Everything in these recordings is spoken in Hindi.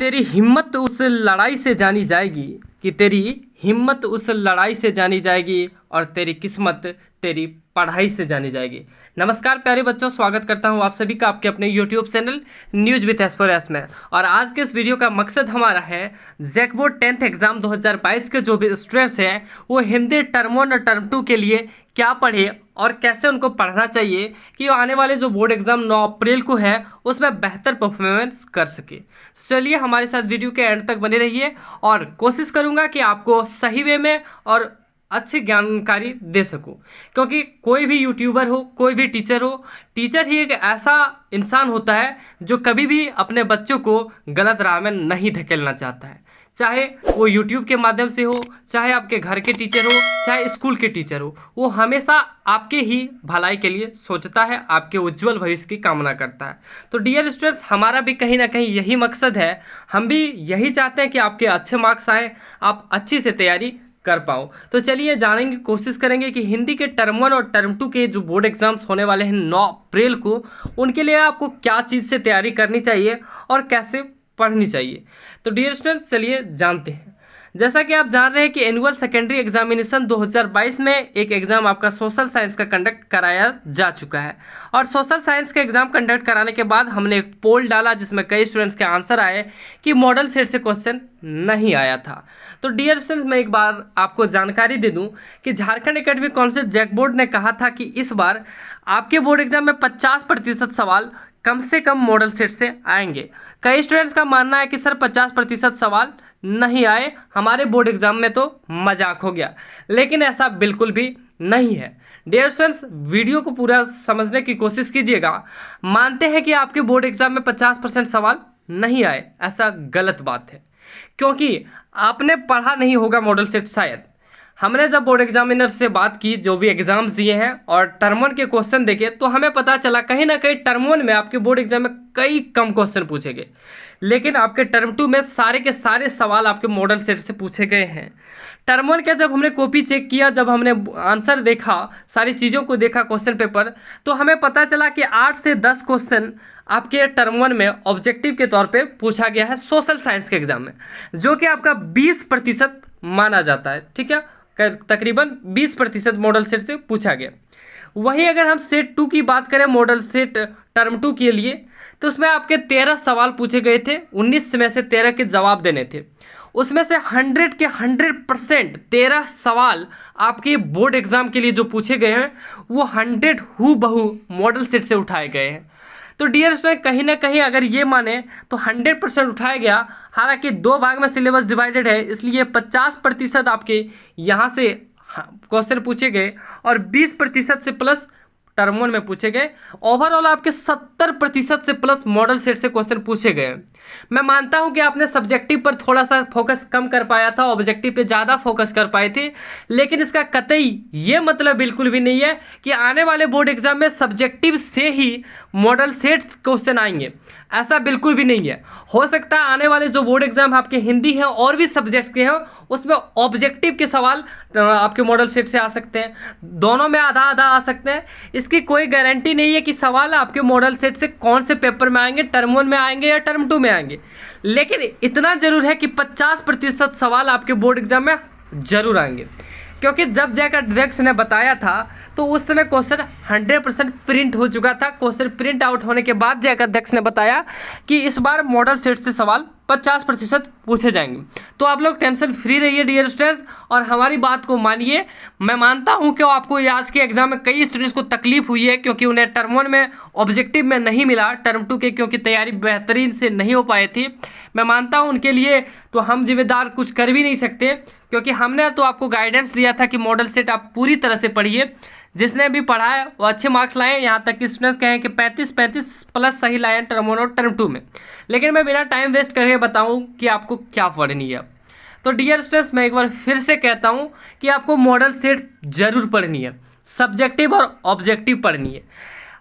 तेरी हिम्मत उस लड़ाई से जानी जाएगी, कि तेरी हिम्मत उस लड़ाई से जानी जाएगी और तेरी किस्मत तेरी पढ़ाई से जानी जाएगी। नमस्कार प्यारे बच्चों, स्वागत करता हूं आप सभी का आपके अपने YouTube channel news with S में। और आज के इस वीडियो का मकसद हमारा है जैक बोर्ड 10th एग्जाम 2022 के जो भी स्टूडेंट्स हैं वो हिंदी टर्म 1 और टर्म 2 के लिए क्या पढ़े और कैसे उनको पढ़ना चाहिए कि आने वाले जो बोर्ड एग्जाम 9 अप्रैल को है उसमें बेहतर परफॉर्मेंस कर सके। चलिए हमारे साथ वीडियो के एंड तक बने रहिए और कोशिश करूंगा कि आपको सही वे में और अच्छी जानकारी दे सकूं, क्योंकि कोई भी यूट्यूबर हो, कोई भी टीचर हो, टीचर ही एक ऐसा इंसान होता है जो कभी भी अपने बच्चों को गलत राह में नहीं धकेलना चाहता है। चाहे वो यूट्यूब के माध्यम से हो, चाहे आपके घर के टीचर हो, चाहे स्कूल के टीचर हो, वो हमेशा आपके ही भलाई के लिए सोचता है, आपके उज्जवल भविष्य की कामना करता है। तो डियर स्टूडेंट्स, हमारा भी कहीं ना कहीं यही मकसद है। हम भी यही चाहते हैं कि आपके अच्छे मार्क्स आए, आप अच्छी से तैयारी कर पाओ। तो चलिए जानेंगे, कोशिश करेंगे कि हिंदी के टर्म 1 और टर्म 2 के जो बोर्ड एग्जाम्स होने वाले हैं 9 अप्रैल को, उनके लिए आपको क्या चीज़ से तैयारी करनी चाहिए और कैसे पढ़नी चाहिए। तो डियर स्टूडेंट्स चलिए जानते हैं। जैसा कि आप जान रहे हैं कि एनुअल सेकेंडरी एग्जामिनेशन 2022 में एक एग्जाम आपका सोशल साइंस का कंडक्ट कराया जा चुका है। और सोशल साइंस का एग्जाम कंडक्ट कराने के बाद हमने एक पोल डाला जिसमें कई स्टूडेंट्स के आंसर आए कि मॉडल सेट से क्वेश्चन नहीं आया था। तो डियर स्टूडेंट्स, मैं एक बार आपको जानकारी दे दूं कि Jharkhand academic council JAC board ने कहा था कि इस बार आपके बोर्ड एग्जाम में 50% सवाल कम से कम मॉडल सेट से आएंगे। कई स्टूडेंट्स का मानना है कि सर 50% सवाल नहीं आए, हमारे बोर्ड एग्जाम में तो मजाक हो गया, लेकिन ऐसा बिल्कुल भी नहीं है। डियर स्टूडेंट्स, वीडियो को पूरा समझने की कोशिश कीजिएगा। मानते हैं कि आपके बोर्ड एग्जाम में 50% सवाल नहीं आए, ऐसा गलत बात है, क्योंकि आपने पढ़ा नहीं होगा मॉडल सेट। शायद हमने जब बोर्ड एग्जामिनर से बात की, जो भी एग्जाम्स दिए हैं और टर्म 1 के क्वेश्चन देखे, तो हमें पता चला कहीं ना कहीं टर्म 1 में आपके बोर्ड एग्जाम में कई कम क्वेश्चन पूछे गए, लेकिन आपके टर्म 2 में सारे के सारे सवाल आपके मॉडल सेट से पूछे गए हैं। टर्म 1 के जब हमने कॉपी चेक किया, जब हमने आंसर देखा, सारी चीज़ों को देखा क्वेश्चन पेपर, तो हमें पता चला कि 8 से 10 क्वेश्चन आपके टर्म 1 में ऑब्जेक्टिव के तौर पे पूछा गया है सोशल साइंस के एग्जाम में, जो कि आपका 20% माना जाता है। ठीक है, तकरीबन 20% मॉडल सेट से पूछा गया। वहीं अगर हम सेट 2 की बात करें, मॉडल सेट टर्म 2 के लिए, तो उसमें आपके 13 सवाल पूछे गए थे, 19 में से 13 के जवाब देने थे। उसमें से 100 के 100% 13 सवाल आपके बोर्ड एग्जाम के लिए जो पूछे गए हैं वो 100 हूबहू मॉडल सेट से उठाए गए हैं। तो डियर स्टूडेंट, कहीं ना कहीं अगर ये माने तो 100% उठाया गया। हालांकि 2 भाग में सिलेबस डिवाइडेड है, इसलिए 50% आपके यहाँ से क्वेश्चन पूछे गए और 20% से प्लस टर्म 1 में पूछे गए। ओवरऑल आपके 70% से प्लस मॉडल सेट से क्वेश्चन पूछे गए। मैं मानता हूं कि आपने सब्जेक्टिव पर थोड़ा सा फोकस कम कर पाया था, ऑब्जेक्टिव पे ज़्यादा फोकस कर पाए थे, लेकिन इसका कतई ये मतलब बिल्कुल भी नहीं है कि आने वाले बोर्ड एग्जाम में सब्जेक्टिव से ही मॉडल सेट क्वेश्चन आएंगे। ऐसा बिल्कुल भी नहीं है। हो सकता है आने वाले जो बोर्ड एग्जाम आपके हिंदी हैं और भी सब्जेक्ट्स के हैं उसमें ऑब्जेक्टिव के सवाल आपके मॉडल सेट से आ सकते हैं, दोनों में आधा आधा आ सकते हैं। इसकी कोई गारंटी नहीं है कि सवाल आपके मॉडल सेट से कौन से पेपर में आएंगे, टर्म 1 में आएंगे या टर्म 2 में आएंगे, लेकिन इतना जरूर है कि 50% सवाल आपके बोर्ड एग्जाम में जरूर आएंगे। क्योंकि जब जैक अध्यक्ष ने बताया था तो उस समय क्वेश्चन 100% प्रिंट हो चुका था। क्वेश्चन प्रिंट आउट होने के बाद जैक अध्यक्ष ने बताया कि इस बार मॉडल सेट से सवाल 50% पूछे जाएंगे। तो आप लोग टेंशन फ्री रहिए डियर स्टूडेंट्स और हमारी बात को मानिए। मैं मानता हूं कि आपको आज के एग्जाम में कई स्टूडेंट्स को तकलीफ हुई है, क्योंकि उन्हें टर्म 1 में ऑब्जेक्टिव में नहीं मिला, टर्म 2 के क्योंकि तैयारी बेहतरीन से नहीं हो पाई थी। मैं मानता हूं उनके लिए तो हम जिम्मेदार कुछ कर भी नहीं सकते, क्योंकि हमने तो आपको गाइडेंस दिया था कि मॉडल सेट आप पूरी तरह से पढ़िए। जिसने भी पढ़ा है वो अच्छे मार्क्स लाए, यहाँ तक कि स्टूडेंट्स कहें कि 35 प्लस सही लाए टर्म 1 और टर्म 2 में। लेकिन मैं बिना टाइम वेस्ट करके बताऊं कि आपको क्या पढ़नी है। तो डियर स्टूडेंट्स, मैं एक बार फिर से कहता हूं कि आपको मॉडल सेट जरूर पढ़नी है, सब्जेक्टिव और ऑब्जेक्टिव पढ़नी है।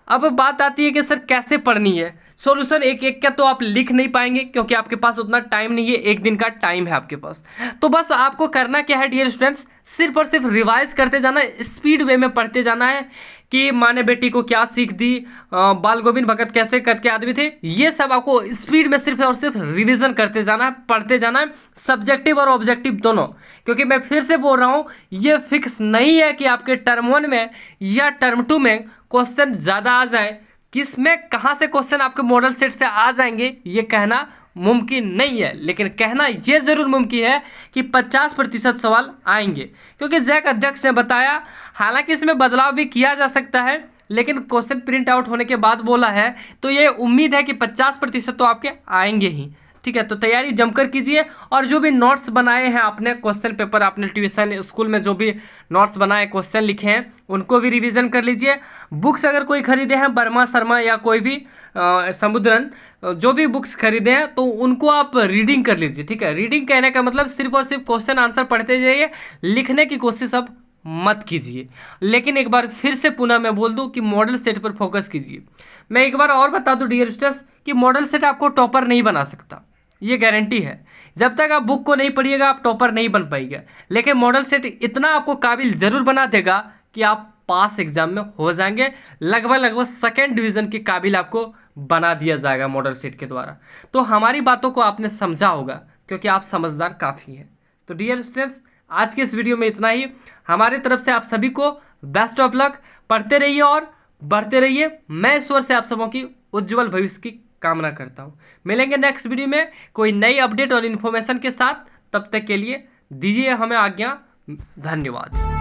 अब बात आती है कि सर कैसे पढ़नी है। सॉल्यूशन एक एक का तो आप लिख नहीं पाएंगे, क्योंकि आपके पास उतना टाइम नहीं है, एक दिन का टाइम है आपके पास। तो बस आपको करना क्या है डियर स्टूडेंट्स, सिर्फ और सिर्फ रिवाइज करते जाना, स्पीड वे में पढ़ते जाना है। कि माँ ने बेटी को क्या सीख दी, बाल गोविंद भगत कैसे करके आदमी थे, ये सब आपको स्पीड में सिर्फ और सिर्फ रिवीजन करते जाना है, पढ़ते जाना है, सब्जेक्टिव और ऑब्जेक्टिव दोनों। क्योंकि मैं फिर से बोल रहा हूँ, ये फिक्स नहीं है कि आपके टर्म 1 में या टर्म 2 में क्वेश्चन ज़्यादा आ जाए। किस में कहाँ से क्वेश्चन आपके मॉडल सेट से आ जाएंगे ये कहना मुमकिन नहीं है, लेकिन कहना यह जरूर मुमकिन है कि 50% सवाल आएंगे। क्योंकि जैक अध्यक्ष ने बताया, हालांकि इसमें बदलाव भी किया जा सकता है, लेकिन क्वेश्चन प्रिंट आउट होने के बाद बोला है, तो ये उम्मीद है कि 50% तो आपके आएंगे ही। ठीक है, तो तैयारी जमकर कीजिए, और जो भी नोट्स बनाए हैं आपने, क्वेश्चन पेपर आपने ट्यूशन स्कूल में जो भी नोट्स बनाए, क्वेश्चन लिखे हैं, उनको भी रिवीजन कर लीजिए। बुक्स अगर कोई खरीदे हैं, वर्मा शर्मा या कोई भी समुद्रन, जो भी बुक्स खरीदे हैं, तो उनको आप रीडिंग कर लीजिए। ठीक है, रीडिंग कहने का मतलब सिर्फ और सिर्फ क्वेश्चन आंसर पढ़ते जाइए, लिखने की कोशिश अब मत कीजिए। लेकिन एक बार फिर से पुनः मैं बोल दूं कि मॉडल सेट पर फोकस कीजिए। मैं एक बार और बता दूं डियर स्टूडेंट्स कि मॉडल सेट आपको टॉपर नहीं बना सकता, ये गारंटी है। जब तक आप बुक को नहीं पढ़िएगा आप टॉपर नहीं बन पाएंगे, लेकिन मॉडल सेट इतना आपको काबिल जरूर बना देगा कि आप पास एग्जाम में हो जाएंगे। लगभग सेकेंड डिवीजन के काबिल आपको बना दिया जाएगा मॉडल सेट के द्वारा। तो हमारी बातों को आपने समझा होगा, क्योंकि आप समझदार काफ़ी हैं। तो डियर स्टूडेंट्स, आज के इस वीडियो में इतना ही। हमारी तरफ से आप सभी को बेस्ट ऑफ लक। पढ़ते रहिए और बढ़ते रहिए। मैं ईश्वर से आप सबों की उज्जवल भविष्य की कामना करता हूं। मिलेंगे नेक्स्ट वीडियो में कोई नई अपडेट और इन्फॉर्मेशन के साथ। तब तक के लिए दीजिए हमें आज्ञा। धन्यवाद।